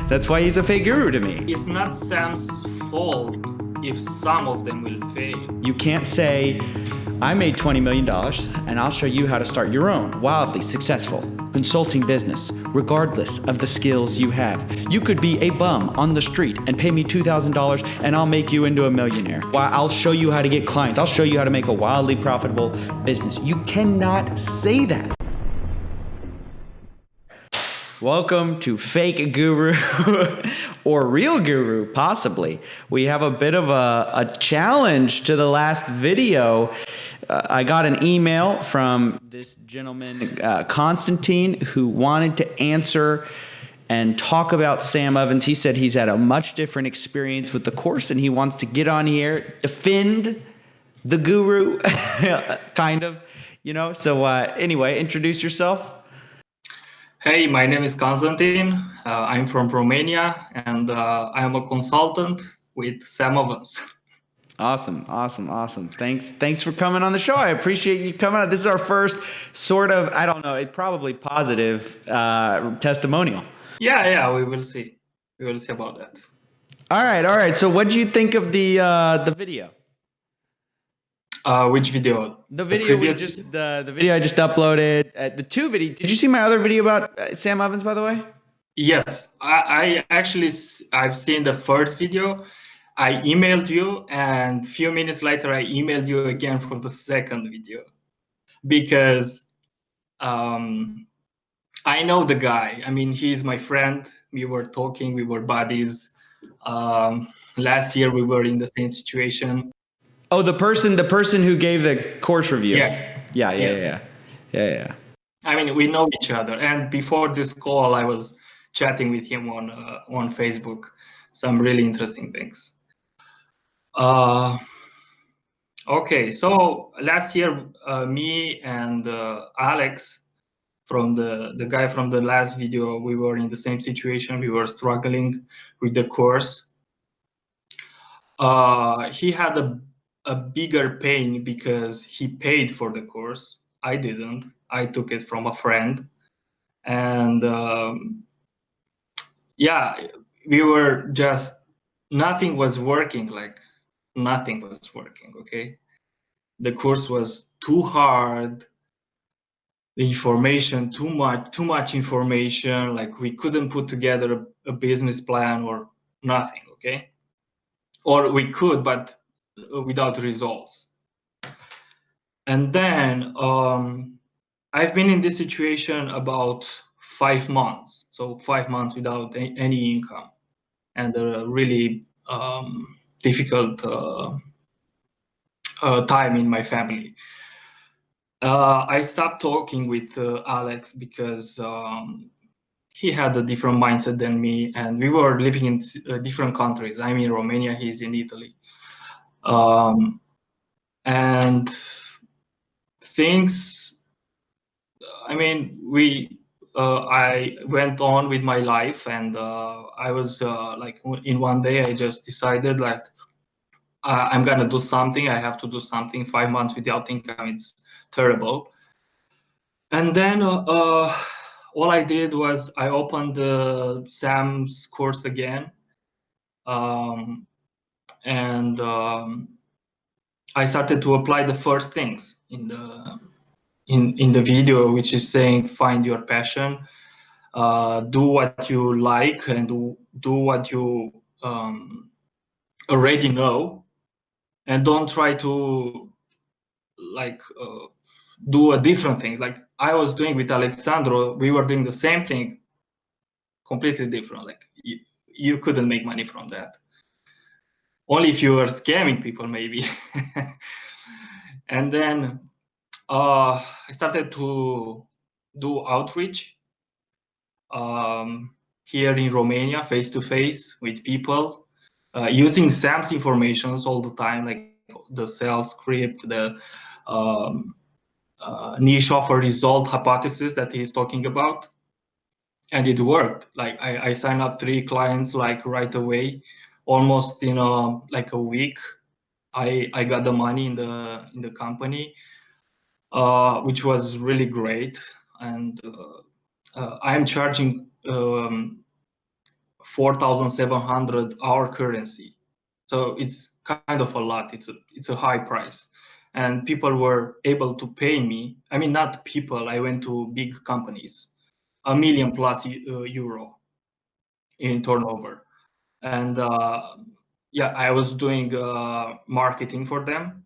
That's why he's a fake guru to me. It's not Sam's fault if some of them will fail. You can't say, I made $20 million and I'll show you how to start your own wildly successful consulting business, regardless of the skills you have. You could be a bum on the street and pay me $2,000 and I'll make you into a millionaire. I'll show you how to get clients. I'll show you how to make a wildly profitable business. You cannot say that. Welcome to Fake Guru or Real Guru, possibly. We have a bit of a challenge to the last video. I got an email from this gentleman, Constantine, who wanted to answer and talk about Sam Ovens. He said he's had a much different experience with the course and he wants to get on here, defend the guru, kind of, you know. So anyway, introduce yourself. Hey, my name is Constantine. I'm from Romania, and I am a consultant with Sam Ovens. Awesome. Thanks for coming on the show. I appreciate you coming on. This is our first sort of, I don't know, probably positive testimonial. Yeah, we will see. We will see about that. All right. So what do you think of the video? Which video? The video the video I just uploaded. The two video. Did you see my other video about Sam Ovens, by the way? Yes, I've seen the first video. I emailed you, and a few minutes later, I emailed you again for the second video because I know the guy. I mean, he's my friend. We were talking. We were buddies. Last year, we were in the same situation. Oh, the person who gave the course review. Yes. Yeah. I mean, we know each other. And before this call, I was chatting with him on Facebook. Some really interesting things. Okay, so last year, me and Alex, from the guy from the last video, we were in the same situation. We were struggling with the course. He had a bigger pain because he paid for the course. I didn't. I took it from a friend. And we were just, nothing was working, okay? The course was too hard, the information, too much information, like we couldn't put together a business plan or nothing, okay? Or we could, but without results. And then I've been in this situation about 5 months. So 5 months without any income, and a really difficult time in my family. I stopped talking with Alex because he had a different mindset than me, and we were living in different countries. I'm in Romania, he's in Italy. And things, I mean, I went on with my life, and I was like, in one day, I just decided, like, I'm gonna do something. I have to do something. 5 months without income, it's terrible. And then all I did was I opened Sam's course again, and I started to apply the first things in the video, which is saying find your passion, do what you like, and do what you already know, and don't try to like do a different things like I was doing with Alexandro. We were doing the same thing, completely different. Like you couldn't make money from that, only if you were scamming people, maybe. And then I started to do outreach here in Romania, face to face with people, using Sam's informations all the time, like the sales script, the niche offer result hypothesis that he's talking about. And it worked. Like I signed up 3 clients like right away, almost in like a week. I got the money in the company, which was really great. And I'm charging 4,700 our currency. So it's kind of a lot. It's a high price. And people were able to pay me. I mean, not people, I went to big companies, $1 million plus euro in turnover. And yeah, I was doing marketing for them,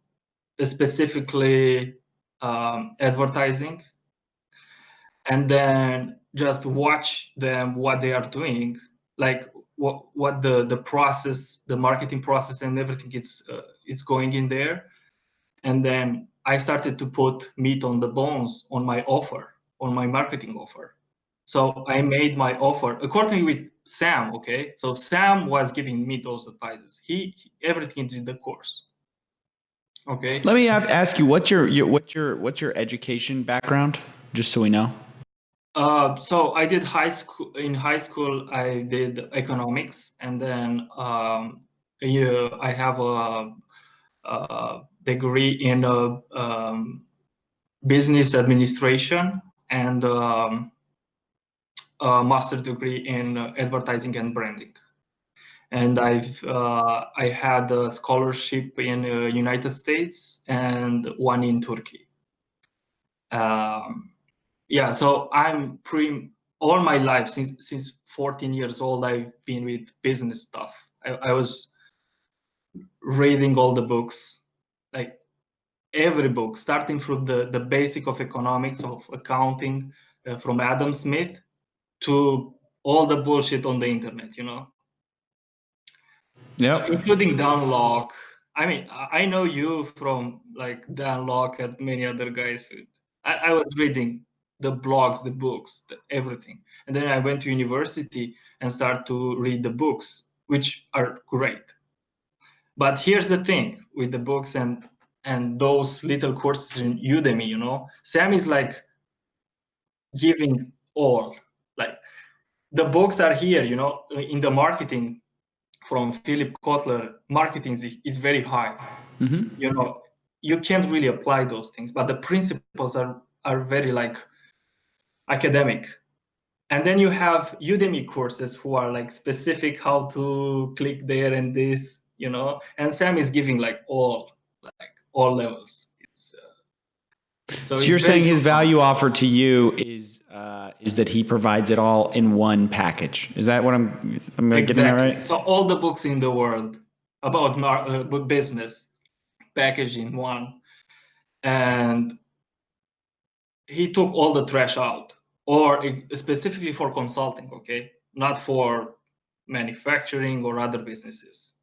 specifically advertising, and then just watch them what they are doing, like what the process, the marketing process and everything it's going in there. And then I started to put meat on the bones on my offer, on my marketing offer. So I made my offer accordingly with Sam. Okay, so Sam was giving me those advices. He everything is in the course. Okay. Let me ask you, what's your education background, just so we know. So I did high school. In high school, I did economics, and then I have a degree in business administration and a master degree in advertising and branding. And I had a scholarship in United States and one in Turkey. Yeah, so I'm all my life since 14 years old, I've been with business stuff. I was reading all the books, like every book, starting from the basic of economics, of accounting, from Adam Smith to all the bullshit on the internet, Yep. including Dan Locke. I mean, I know you from like Dan Locke and many other guys. I was reading the blogs, the books, everything. And then I went to university and started to read the books, which are great. But here's the thing with the books and those little courses in Udemy, Sam is like giving all. Like the books are here, in the marketing from Philip Kotler, marketing is very high. You can't really apply those things, but the principles are very like academic. And then you have Udemy courses who are like specific how to click there and this, and Sam is giving like all levels. So So it's you're very saying his profound. value offer to you is that he provides it all in one package. Is that what I'm getting that right? So all the books in the world about business packaged in one, and he took all the trash out, or specifically for consulting, okay, not for manufacturing or other businesses.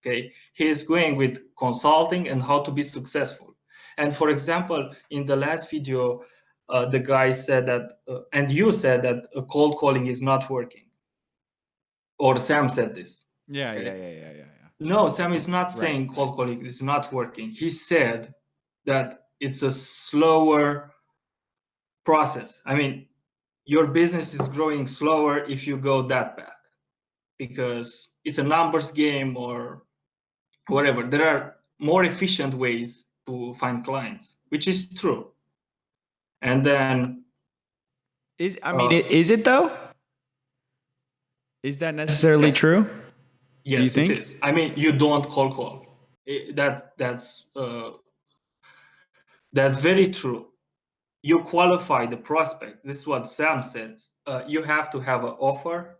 Okay, he is going with consulting and how to be successful. And for example, in the last video, the guy said that, and you said that cold calling is not working, or Sam said this. Yeah, Okay? yeah. No, Sam is not Right. saying cold calling is not working. He said that it's a slower process. I mean, your business is growing slower if you go that path, because it's a numbers game or whatever. There are more efficient ways to find clients, which is true. And then Is it though? Is that necessarily yes, true? Do you yes, it think? is. I mean, you don't cold call. That's very true. You qualify the prospect. This is what Sam says. You have to have an offer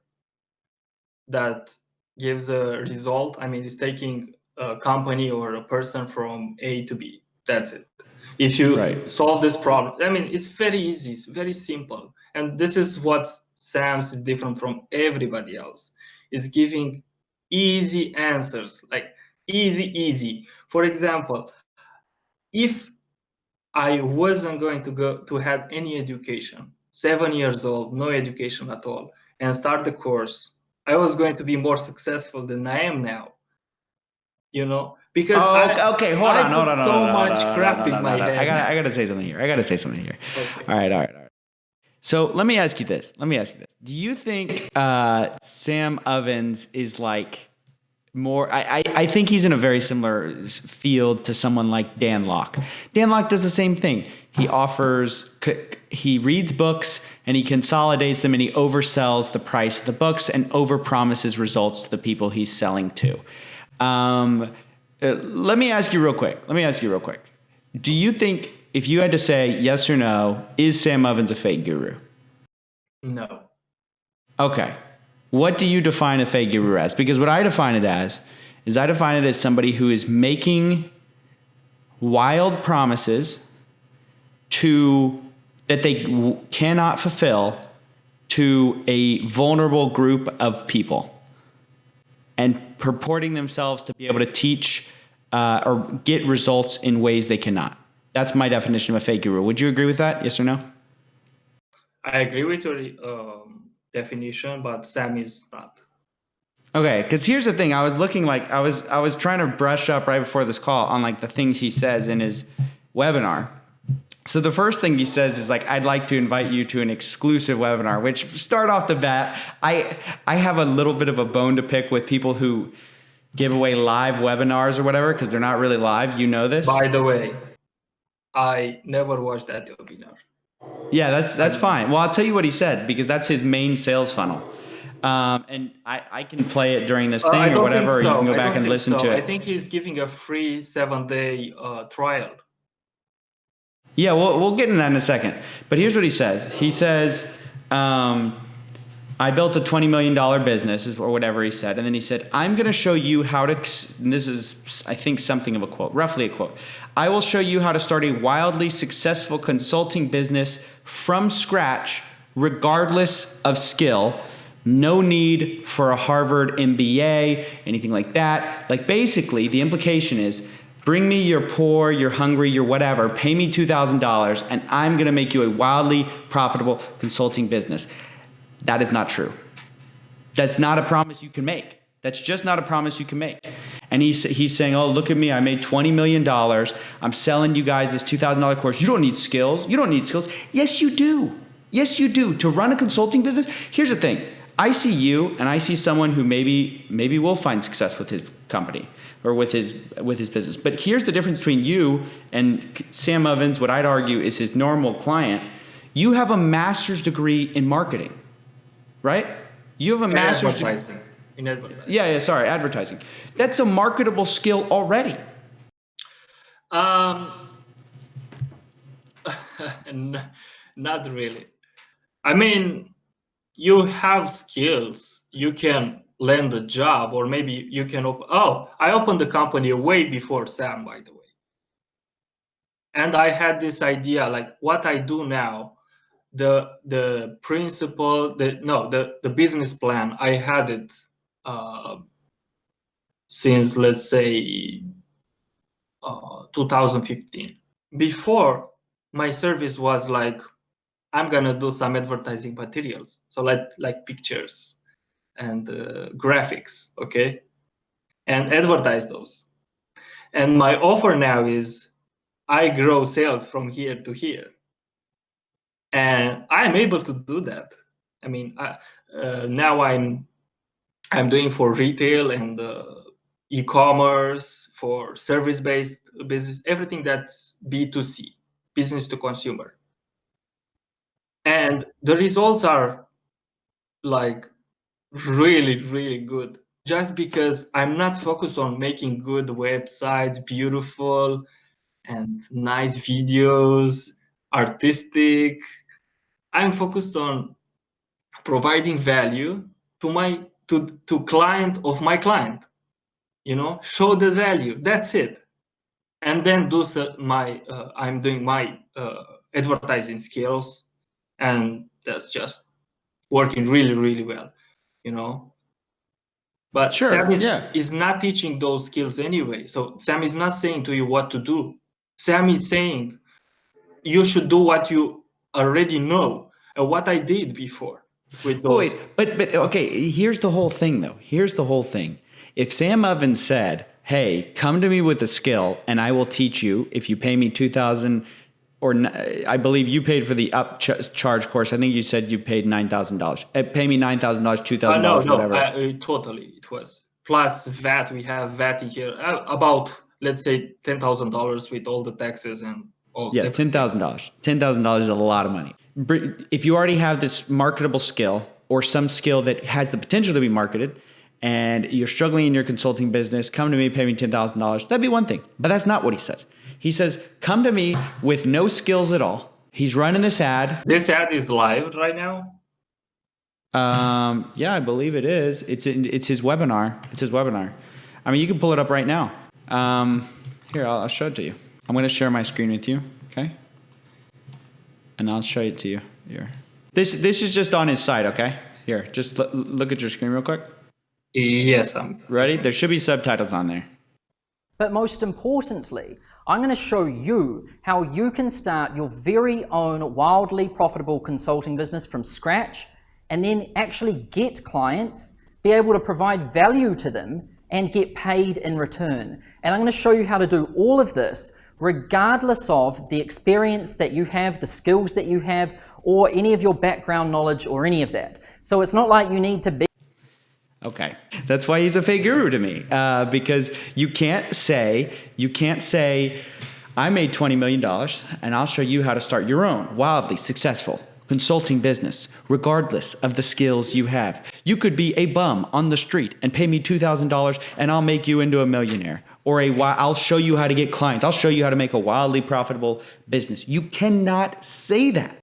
that gives a result. I mean, it's taking a company or a person from A to B. That's it. If you Right. solve this problem, I mean, it's very easy. It's very simple. And this is what Sam's is different from everybody else. It's giving easy answers, like easy. For example, if I wasn't going to go to have any education, 7 years old, no education at all, and start the course, I was going to be more successful than I am now. Because Okay. Hold I on. Hold put on. so much crap in my I head. gotta say something here. Okay. All right. So let me ask you this. Do you think Sam Ovens is like more? I think he's in a very similar field to someone like Dan Locke. Dan Locke does the same thing. he reads books and he consolidates them and he oversells the price of the books and overpromises results to the people he's selling to. Let me ask you real quick. Do you think, if you had to say yes or no, is Sam Ovens a fake guru? No. Okay. What do you define a fake guru as? Because what I define it as is somebody who is making wild promises that they cannot fulfill to a vulnerable group of people, and purporting themselves to be able to teach or get results in ways they cannot. That's my definition of a fake guru. Would you agree with that? Yes or no? I agree with your definition, but Sam is not. Okay, because here's the thing. I was looking I was trying to brush up right before this call on the things he says in his webinar. So the first thing he says is I'd like to invite you to an exclusive webinar, which start off the bat, I have a little bit of a bone to pick with people who give away live webinars or whatever, because they're not really live. You know this? By the way, I never watched that webinar. Yeah, that's fine. Well, I'll tell you what he said, because that's his main sales funnel. And I can play it during this thing or whatever, or you can go back and listen to it. I think he's giving a free 7-day trial. Yeah, we'll get into that in a second. But here's what he says. He says, I built a $20 million business, or whatever he said. And then he said, I'm going to show you how to, and this is, I think, something of a quote, roughly a quote. I will show you how to start a wildly successful consulting business from scratch, regardless of skill. No need for a Harvard MBA, anything like that. Basically, the implication is, bring me your poor, your hungry, your whatever, pay me $2,000, and I'm going to make you a wildly profitable consulting business. That is not true. That's not a promise you can make. That's just not a promise you can make. And he's saying, oh, look at me. I made $20 million. I'm selling you guys this $2,000 course. You don't need skills. Yes, you do. Yes, you do. To run a consulting business, here's the thing. I see you, and I see someone who maybe will find success with his company or with his business. But here's the difference between you and Sam Ovens. What I'd argue is his normal client. You have a master's degree in marketing, right? You have a master's degree in advertising. Yeah, sorry, advertising. That's a marketable skill already. Not really. I mean, you have skills. You can land a job, or maybe you can I opened the company way before Sam, by the way. And I had this idea, what I do now, the principle, the business plan, I had it since, let's say, 2015. Before, my service was I'm gonna do some advertising materials, so like pictures and graphics, okay, and advertise those. And my offer now is I grow sales from here to here, and I'm able to do that. I mean, now I'm doing for retail and e-commerce, for service-based business, everything that's B2C, business to consumer. And the results are really, really good, just because I'm not focused on making good websites, beautiful and nice videos, artistic. I'm focused on providing value to client of my client, show the value. That's it. And then I'm doing my advertising skills, and that's just working really, really well, But Sure, Sam is not teaching those skills anyway. So Sam is not saying to you what to do. Sam is saying you should do what you already know, and what I did before with those. But okay, here's the whole thing, though. Here's the whole thing. If Sam Ovens said, hey, come to me with a skill and I will teach you if you pay me $2,000, or I believe you paid for the upcharge course. I think you said you paid $9,000. Pay me $9,000, $2,000, whatever. Totally, it was. Plus VAT, we have VAT in here, about, let's say, $10,000 with all the taxes and Oh, Yeah, definitely. $10,000. $10,000 is a lot of money. If you already have this marketable skill or some skill that has the potential to be marketed and you're struggling in your consulting business, come to me, pay me $10,000. That'd be one thing. But that's not what he says. He says, come to me with no skills at all. He's running this ad. This ad is live right now. Yeah, I believe it is. It's his webinar. It's his webinar. I mean, you can pull it up right now. Here, I'll show it to you. I'm going to share my screen with you, okay? And I'll show it to you here. This is just on his site, okay? Here, just look at your screen real quick. Yes, I'm Ready? There should be subtitles on there. But most importantly, I'm going to show you how you can start your very own wildly profitable consulting business from scratch and then actually get clients, be able to provide value to them and get paid in return. And I'm going to show you how to do all of this regardless of the experience that you have, the skills that you have, or any of your background knowledge or any of that. So it's not like you need to be. Okay, that's why he's a fake guru to me, because you can't say, I made $20 million and I'll show you how to start your own wildly successful consulting business, regardless of the skills you have. You could be a bum on the street and pay me $2,000 and I'll make you into a millionaire. Or I'll show you how to get clients. I'll show you how to make a wildly profitable business. You cannot say that.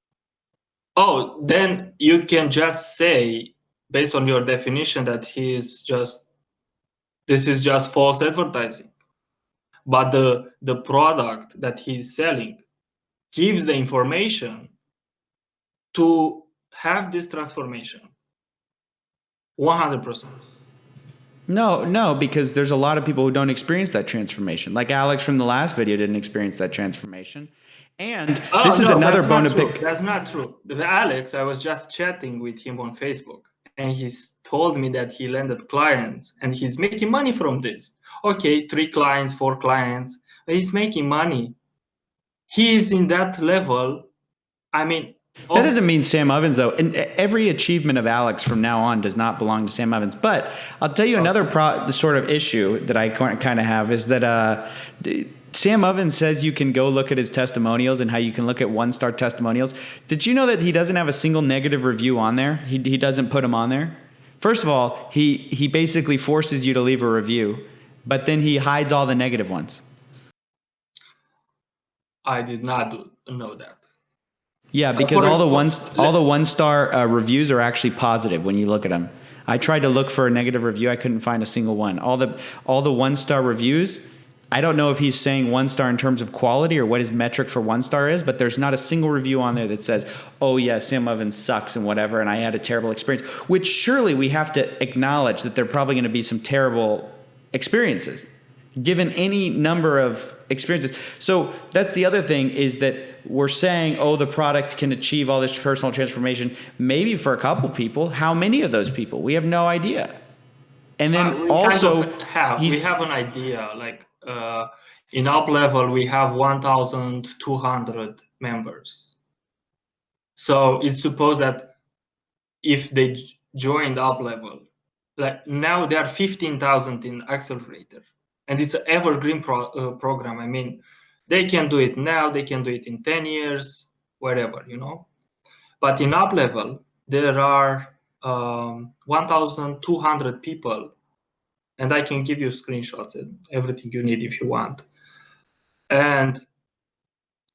Oh, then you can just say, based on your definition, that this is just false advertising. But the product that he's selling gives the information to have this transformation. 100%. No, because there's a lot of people who don't experience that transformation. Like Alex from the last video didn't experience that transformation. And this is another bone to pick. That's not true. Alex, I was just chatting with him on Facebook, and he's told me that he landed clients and he's making money from this. Okay, 3 clients, 4 clients, but he's making money. He is in that level. I mean, that doesn't mean Sam Ovens, though. And every achievement of Alex from now on does not belong to Sam Ovens. But I'll tell you another sort of issue that I kind of have is that Sam Ovens says you can go look at his testimonials and how you can look at 1-star testimonials. Did you know that he doesn't have a single negative review on there? He doesn't put them on there. First of all, he basically forces you to leave a review, but then he hides all the negative ones. I did not know that. Yeah, because all the 1-star reviews are actually positive when you look at them. I tried to look for a negative review, I couldn't find a single one. All the 1-star reviews, I don't know if he's saying 1-star in terms of quality or what his metric for 1-star is, but there's not a single review on there that says, "Oh yeah, Sam Ovens sucks and whatever, and I had a terrible experience." Which surely we have to acknowledge that there are probably going to be some terrible experiences, given any number of experiences. So that's the other thing, is that we're saying, oh, the product can achieve all this personal transformation. Maybe for a couple people. How many of those people? We have no idea. And then we have an idea. Like in Up Level, we have 1,200 members. So it's supposed that if they joined Up Level, like now there are 15,000 in Accelerator. And it's an evergreen program. I mean, they can do it now, they can do it in 10 years, wherever, you know. But in Up Level, there are 1,200 people, and I can give you screenshots and everything you need if you want. And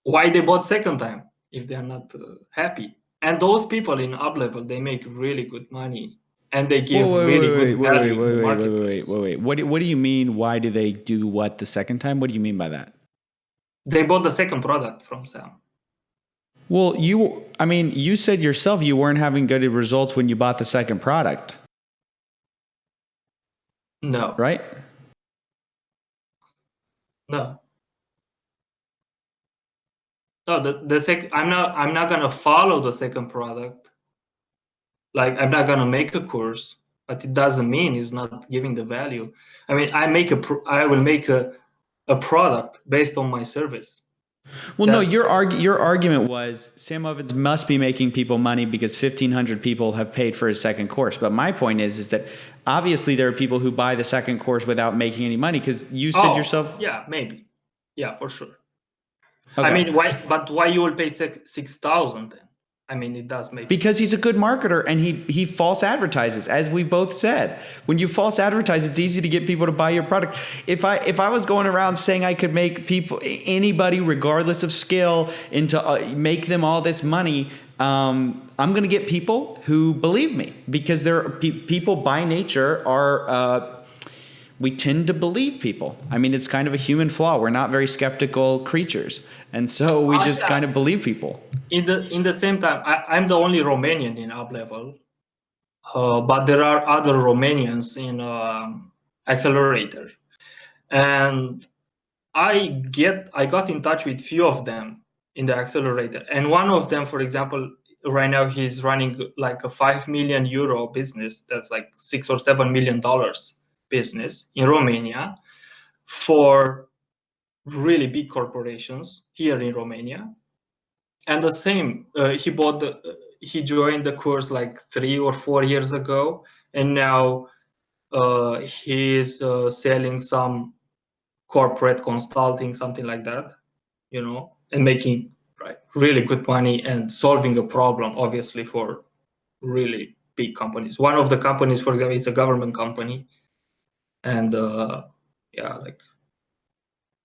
why they bought second time if they are not happy? And those people in Up Level, they make really good money. And they give really good value in the marketplace. Wait. What do you mean? Why do they do what the second time? What do you mean by that? They bought the second product from Sam. Well, you said yourself you weren't having good results when you bought the second product. No. Right? No. No, I'm not gonna follow the second product. Like, I'm not gonna make a course, but it doesn't mean it's not giving the value. I mean, I will make a product based on my service. Well, no, your argument was Sam Ovens must be making people money because 1,500 people have paid for his second course. But my point is that obviously there are people who buy the second course without making any money, because you said yourself. Yeah, maybe. Yeah, for sure. Okay. I mean, why you will pay 6,000 then? I mean, it does make Because sense. he's a good marketer and he false advertises, as we both said. When you false advertise, it's easy to get people to buy your product. If I was going around saying I could make anybody, regardless of skill, into make them all this money, I'm going to get people who believe me, because there are people by nature are. We tend to believe people. I mean, it's kind of a human flaw. We're not very skeptical creatures, and so we just kind of believe people. In the same time, I'm the only Romanian in up level, but there are other Romanians in accelerator, and I got in touch with few of them in the accelerator, and one of them, for example, right now he's running like a 5 million euro business. That's like $6 or $7 million business in Romania for really big corporations here in Romania. And the same, he joined the course like 3 or 4 years ago, and now he's selling some corporate consulting, something like that, and making really good money and solving a problem, obviously, for really big companies. One of the companies, for example, is a government company, and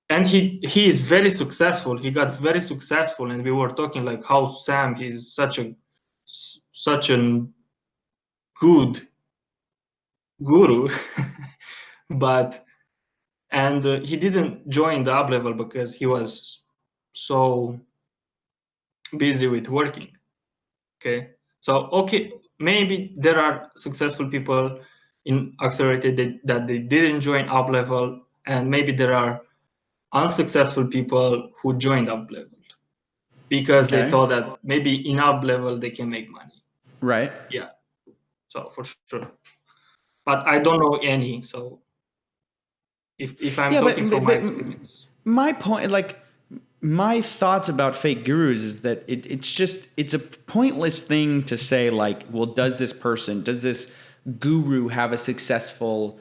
and he is very successful. He got very successful, and we were talking like how Sam is such a good guru, and he didn't join the up level because he was so busy with working. Okay, so maybe there are successful people in accelerated that they didn't join up level, and maybe there are unsuccessful people who joined up level because they thought that maybe in up level they can make money. Right. Yeah. So for sure. But I don't know any. So if I'm talking from my experience. My point, like my thoughts about fake gurus is that it's a pointless thing to say like, well, does this guru have a successful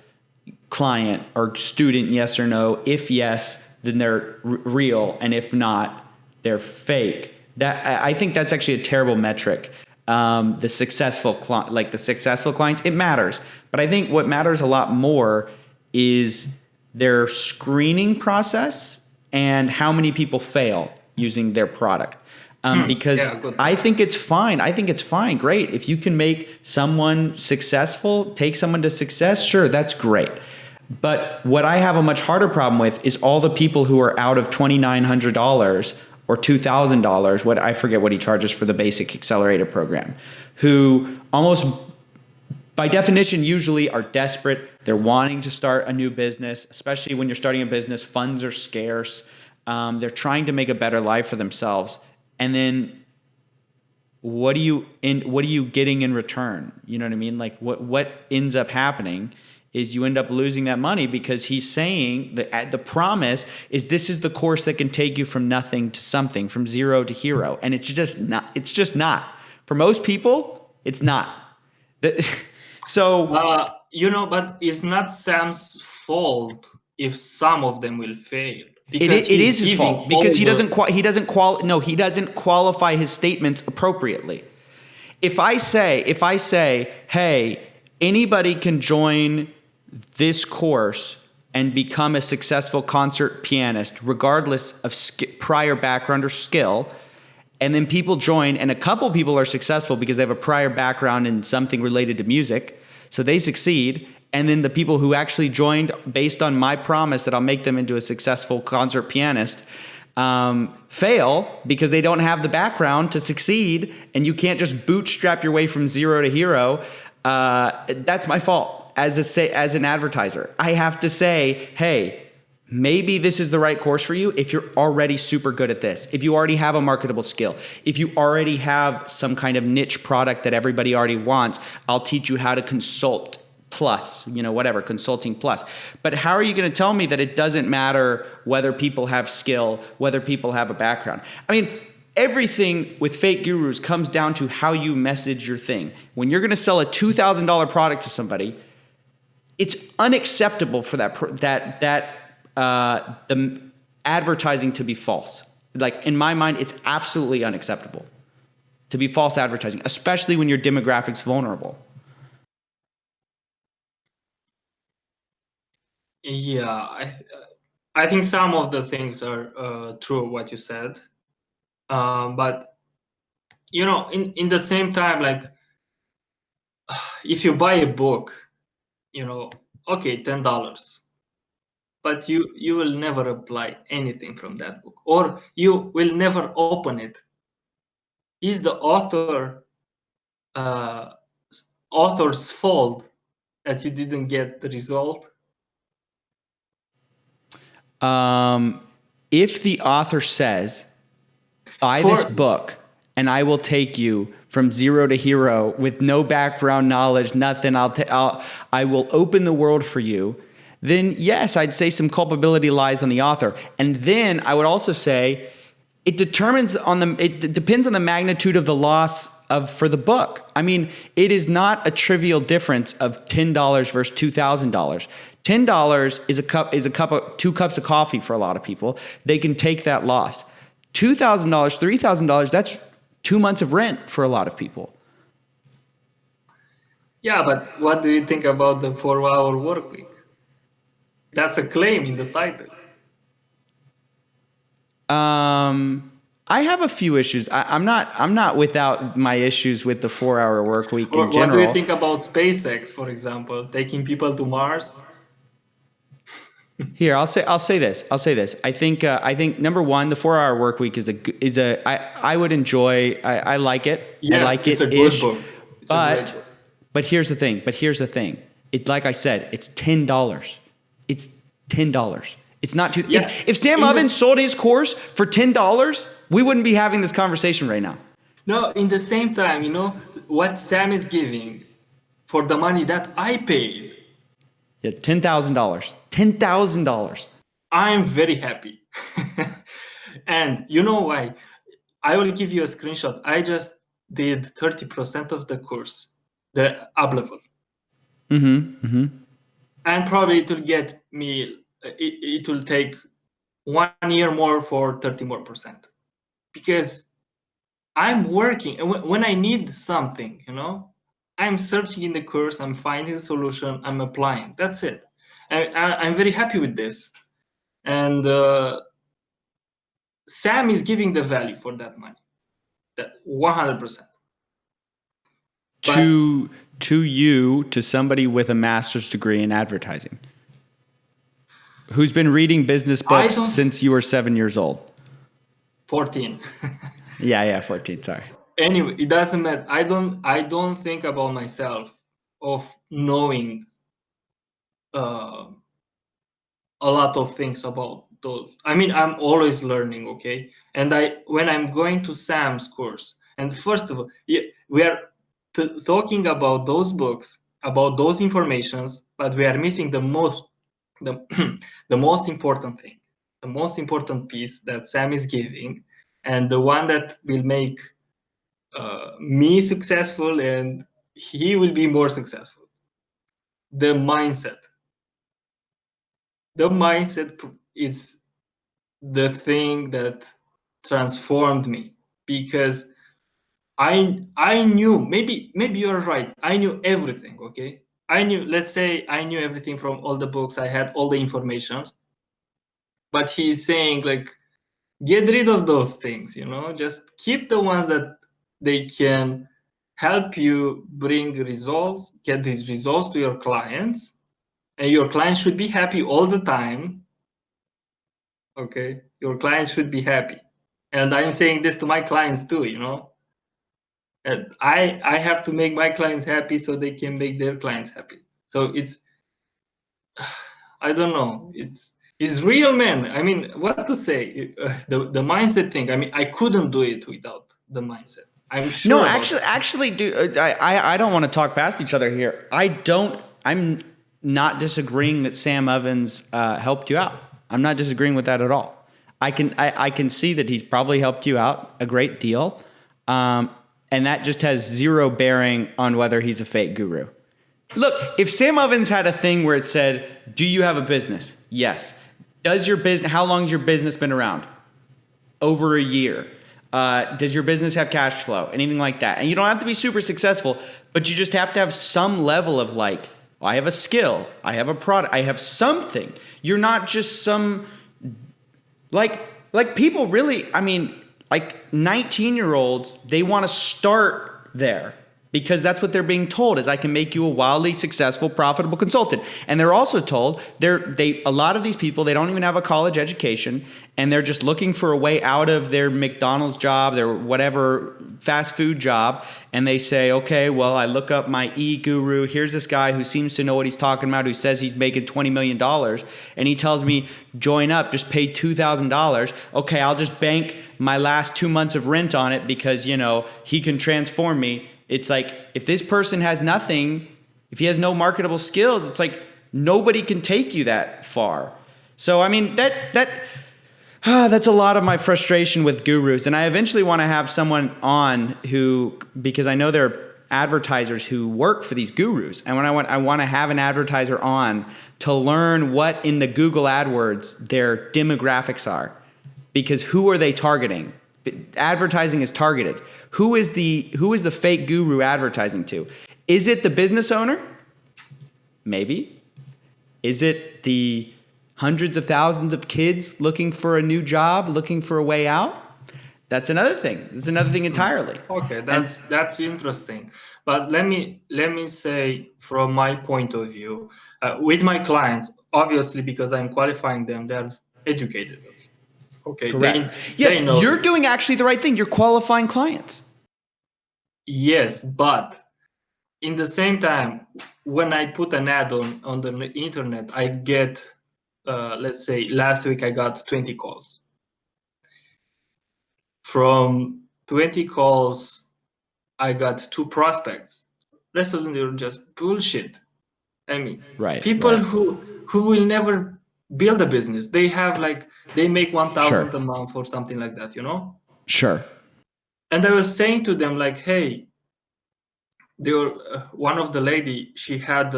client or student? Yes or no? If yes, then they're real, and if not, they're fake. I think that's actually a terrible metric. The successful clients, it matters, but I think what matters a lot more is their screening process and how many people fail using their product. Because I think it's fine. Great. If you can make someone successful, take someone to success, sure, that's great. But what I have a much harder problem with is all the people who are out of $2,900 or $2,000, I forget what he charges for the basic accelerator program, who almost by definition usually are desperate. They're wanting to start a new business, especially when you're starting a business. Funds are scarce. They're trying to make a better life for themselves. And then what are you getting in return? You know what I mean? Like what ends up happening is you end up losing that money because he's saying that the promise is this is the course that can take you from nothing to something, from zero to hero. And it's just not. For most people, it's not. So, but it's not Sam's fault if some of them will fail. It is his fault because he doesn't qualify his statements appropriately. If I say, hey, anybody can join this course and become a successful concert pianist, regardless of prior background or skill, and then people join, and a couple people are successful because they have a prior background in something related to music, so they succeed. And then the people who actually joined based on my promise that I'll make them into a successful concert pianist fail because they don't have the background to succeed, and you can't just bootstrap your way from zero to hero. That's my fault as an advertiser. I have to say, hey, maybe this is the right course for you if you're already super good at this, if you already have a marketable skill, if you already have some kind of niche product that everybody already wants. I'll teach you how to consult plus, consulting plus. But how are you going to tell me that it doesn't matter whether people have skill, whether people have a background? I mean, everything with fake gurus comes down to how you message your thing. When you're going to sell a $2,000 product to somebody, it's unacceptable for the advertising to be false. Like in my mind, it's absolutely unacceptable to be false advertising, especially when your demographic's vulnerable. Yeah, I think some of the things are true what you said, but in the same time, like if you buy a book, okay, $10, but you will never apply anything from that book, or you will never open it. Is the uh, author's fault that you didn't get the result? If the author says, buy this book and I will take you from zero to hero with no background knowledge, nothing, I will open the world for you, then yes, I'd say some culpability lies on the author. And then I would also say it depends on the magnitude of the loss for the book. I mean, it is not a trivial difference of $10 versus $2,000. $10 is a cup of 2 cups of coffee for a lot of people. They can take that loss. $2,000, $3,000, that's 2 months of rent for a lot of people. Yeah, but what do you think about the 4-hour work week? That's a claim in the title. I have a few issues. I'm not without my issues with the 4-hour work week in general. What do you think about SpaceX, for example, taking people to Mars? Here, I'll say this. I think number one, the 4-hour work week I would enjoy. I like it. Yes, I like it's it. A good book. But here's the thing. It, like I said, it's $10. It's $10. It's not too. Yeah. If Sam Ovens sold his course for $10, we wouldn't be having this conversation right now. No, in the same time, what Sam is giving for the money that I paid. Yeah, $10,000. $10,000. I'm very happy. And you know why? I will give you a screenshot. I just did 30% of the course, the up level. And probably it will get me, it will take 1 year more for 30 more percent. Because I'm working, and when I need something, I'm searching in the course, I'm finding the solution, I'm applying. That's it. I'm very happy with this. And Sam is giving the value for that money. That 100%. To somebody with a master's degree in advertising, who's been reading business books since you were 7 years old. 14. Yeah, 14. Sorry. Anyway, it doesn't matter. I don't think about myself of knowing a lot of things about those. I mean, I'm always learning, okay? And when I'm going to Sam's course, and first of all, we are talking about those books, about those informations, but we are missing the most important thing, the most important piece that Sam is giving, and the one that will make me successful and he will be more successful. The mindset. The mindset is the thing that transformed me, because I knew, maybe you're right, I knew everything, okay? Let's say I knew everything from all the books, I had all the information, but he's saying, like, get rid of those things, just keep the ones that they can help you bring results, get these results to your clients, and your clients should be happy all the time. Okay, your clients should be happy. And I'm saying this to my clients too, and I have to make my clients happy so they can make their clients happy. So it's, I don't know, it's real, man. I mean, what to say? The mindset thing, I mean, I couldn't do it without the mindset. I'm sure. No, actually, dude, I don't want to talk past each other here. I'm not disagreeing that Sam Ovens helped you out. I'm not disagreeing with that at all. I can see that he's probably helped you out a great deal, and that just has zero bearing on whether he's a fake guru. Look, if Sam Ovens had a thing where it said, "Do you have a business?" Yes. Does your business? How long has your business been around? over a year? Does your business have cash flow? Anything like that? And you don't have to be super successful, but you just have to have some level of like, I have a skill, I have a product, I have something. You're not just some like people really, I mean, like 19-year-olds, they want to start there because that's what they're being told is I can make you a wildly successful, profitable consultant. And they're also told a lot of these people, they don't even have a college education and they're just looking for a way out of their McDonald's job, their whatever fast food job. And they say, okay, well, I look up my e-guru. Here's this guy who seems to know what he's talking about, who says he's making $20 million. And he tells me, join up, just pay $2,000. Okay, I'll just bank my last 2 months of rent on it because, you know, he can transform me. It's like, if this person has nothing, if he has no marketable skills, it's like nobody can take you that far. So, I mean, that's a lot of my frustration with gurus. And I eventually want to have someone on who, because I know there are advertisers who work for these gurus. And when I want to have an advertiser on to learn what in the Google AdWords their demographics are. Because who are they targeting? Advertising is targeted. Who is the fake guru advertising to? Is it the business owner? Maybe. Is it the hundreds of thousands of kids looking for a new job, looking for a way out? That's another thing. It's another thing entirely. Okay, that's interesting. But let me say from my point of view, with my clients, obviously because I'm qualifying them, they're educated. Okay, correct. They know. You're doing actually the right thing. You're qualifying clients. Yes, but in the same time, when I put an ad on the internet, I get, let's say last week I got 20 calls. From 20 calls, I got 2 prospects. Rest of them, they were just bullshit. I mean, people who will never build a business. They have they make 1,000 a month or something like that, you know? Sure. And I was saying to them like, hey, they were, one of the lady, she had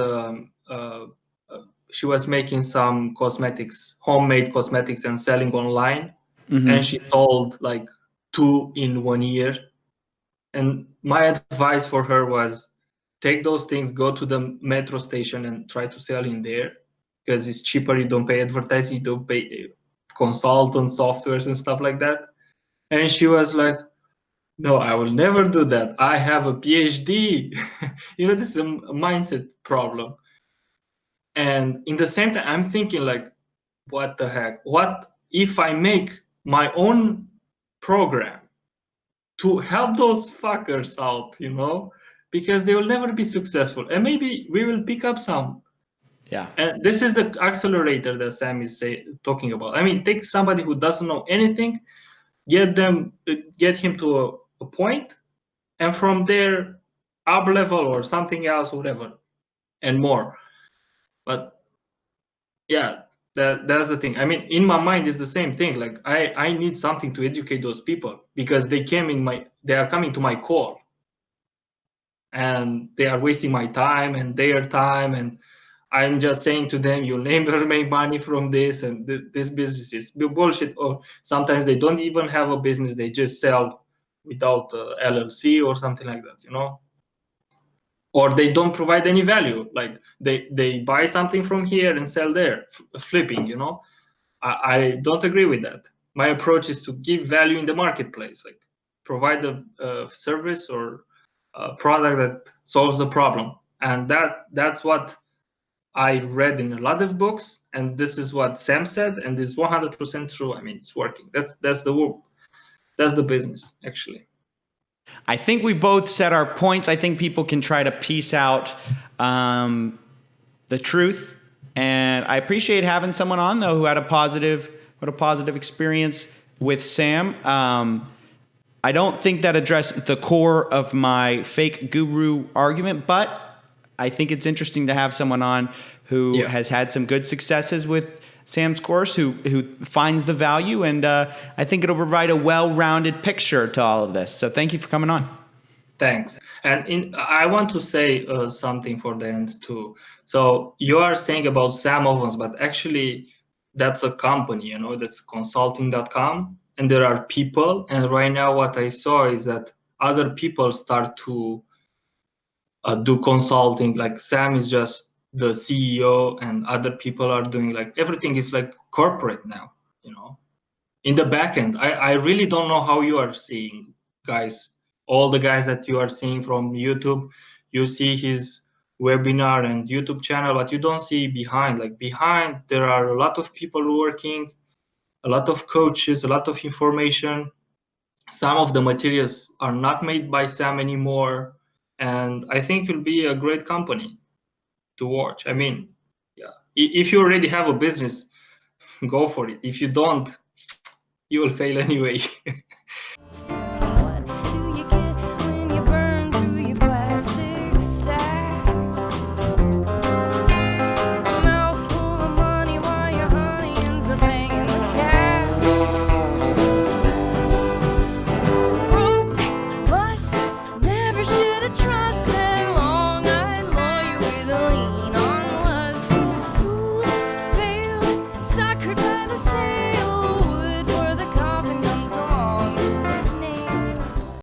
she was making some cosmetics, homemade cosmetics and selling online. Mm-hmm. And she sold like 2 in 1 year. And my advice for her was take those things, go to the metro station and try to sell in there because it's cheaper. You don't pay advertising, you don't pay consultant softwares and stuff like that. And she was like, no, I will never do that. I have a PhD. You know, this is a mindset problem. And in the same time, I'm thinking like, what the heck? What if I make my own program to help those fuckers out, you know? Because they will never be successful. And maybe we will pick up some. Yeah. And this is the accelerator that Sam is talking about. I mean, take somebody who doesn't know anything, get him to a point, and from there, up level or something else, whatever, and more. But yeah, that's the thing. I mean, in my mind, it's the same thing. Like I need something to educate those people because they are coming to my call, and they are wasting my time and their time, and I'm just saying to them, you'll never make money from this, and this business is bullshit. Or sometimes they don't even have a business; they just sell without LLC or something like that, you know. Or they don't provide any value. Like they buy something from here and sell there, flipping, you know. I don't agree with that. My approach is to give value in the marketplace, like provide a service or a product that solves a problem. And that's what I read in a lot of books, and this is what Sam said, and it's 100% true. I mean, it's working. That's the business, actually. I think we both said our points. I think people can try to piece out the truth, and I appreciate having someone on though who had a positive experience with Sam. I don't think that addresses the core of my fake guru argument, but I think it's interesting to have someone on who has had some good successes with Sam's course, who finds the value, and I think it'll provide a well-rounded picture to all of this. So thank you for coming on. Thanks. And I want to say something for the end too. So you are saying about Sam Ovens, but actually that's a company, you know, that's consulting.com. and there are people. And right now what I saw is that other people start to do consulting. Like Sam is just the CEO, and other people are doing, like, everything is like corporate now, you know. In the back end, I really don't know how you are seeing, guys. All the guys that you are seeing from YouTube, you see his webinar and YouTube channel, but you don't see behind. Like behind, there are a lot of people working, a lot of coaches, a lot of information. Some of the materials are not made by Sam anymore, and I think it'll be a great company to watch. I mean, yeah, if you already have a business, go for it. If you don't, you will fail anyway.